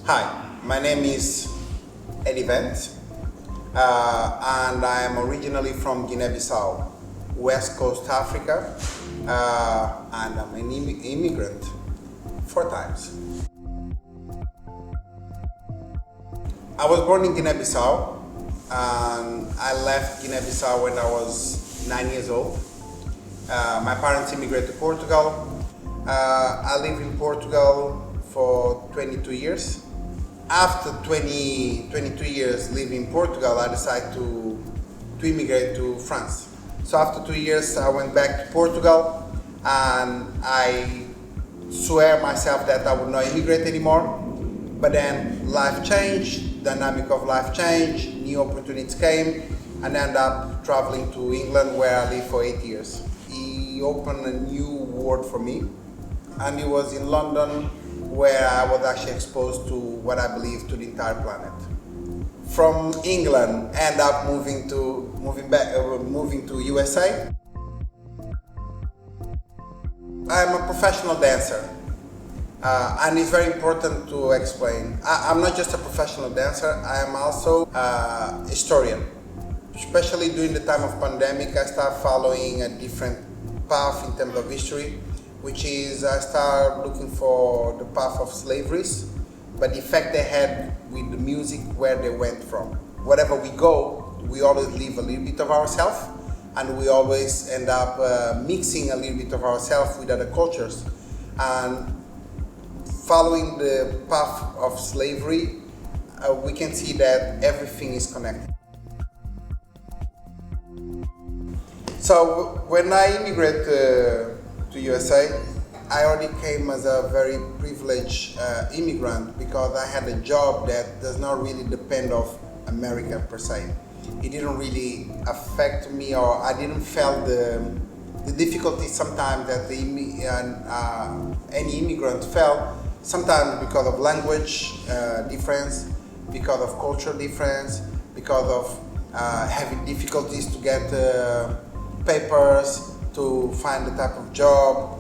Hi, my name is Immigrant, and I am originally from Guinea-Bissau, West Coast Africa, and I'm an immigrant 4 times. I was born in Guinea-Bissau, and I left Guinea-Bissau when I was 9 years old. My parents immigrated to Portugal. I lived in Portugal for 22 years. After 22 years living in Portugal, I decided to immigrate to France. So after 2 years, I went back to Portugal, and I swear myself that I would not immigrate anymore. But then life changed, dynamic of life changed, new opportunities came, and I ended up traveling to England, where I lived for 8 years. He opened a new world for me, and it was in London where I was actually exposed to what I believe to the entire planet. From England, end up moving to USA. I'm a professional dancer, and it's very important to explain. I'm not just a professional dancer. I am also a historian. Especially during the time of pandemic, I started following a different path in terms of history, which is I started looking for the path of slaveries, but the effect they had with the music, where they went from. Wherever we go, we always leave a little bit of ourselves, and we always end up mixing a little bit of ourselves with other cultures. And following the path of slavery, we can see that everything is connected. So when I immigrated to USA, I already came as a very privileged immigrant, because I had a job that does not really depend on America per se. It didn't really affect me, or I didn't feel the difficulty sometimes that any immigrant felt, sometimes because of language difference, because of culture difference, because of having difficulties to get papers, to find the type of job.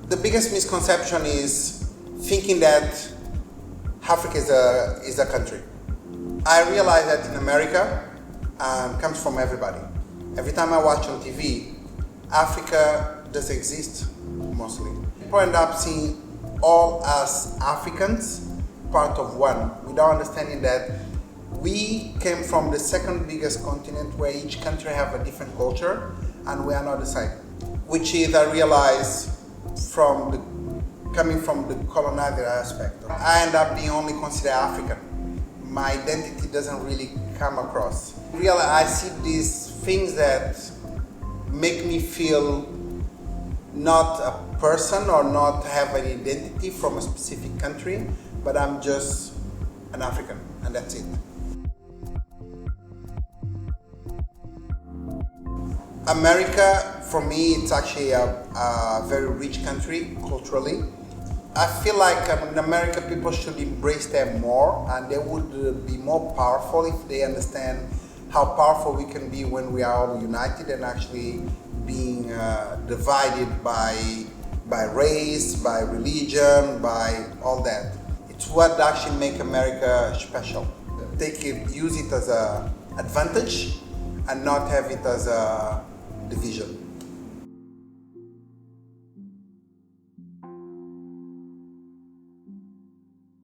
The biggest misconception is thinking that Africa is a country. I realize that in America, comes from everybody. Every time I watch on TV, Africa does exist, mostly. People end up seeing all us Africans part of one, without understanding that we came from the second biggest continent, where each country have a different culture, and we are not the same. Which is, I realize, coming from the colonizer aspect. I end up being only considered African. My identity doesn't really come across. Really, I see these things that make me feel not a person, or not have an identity from a specific country, but I'm just an African, and that's it. America, for me, it's actually a very rich country culturally. I feel like in America, people should embrace them more, and they would be more powerful if they understand how powerful we can be when we are all united, and actually being divided by race, by religion, by all that. It's what actually makes America special. Use it as an advantage, and not have it as a division.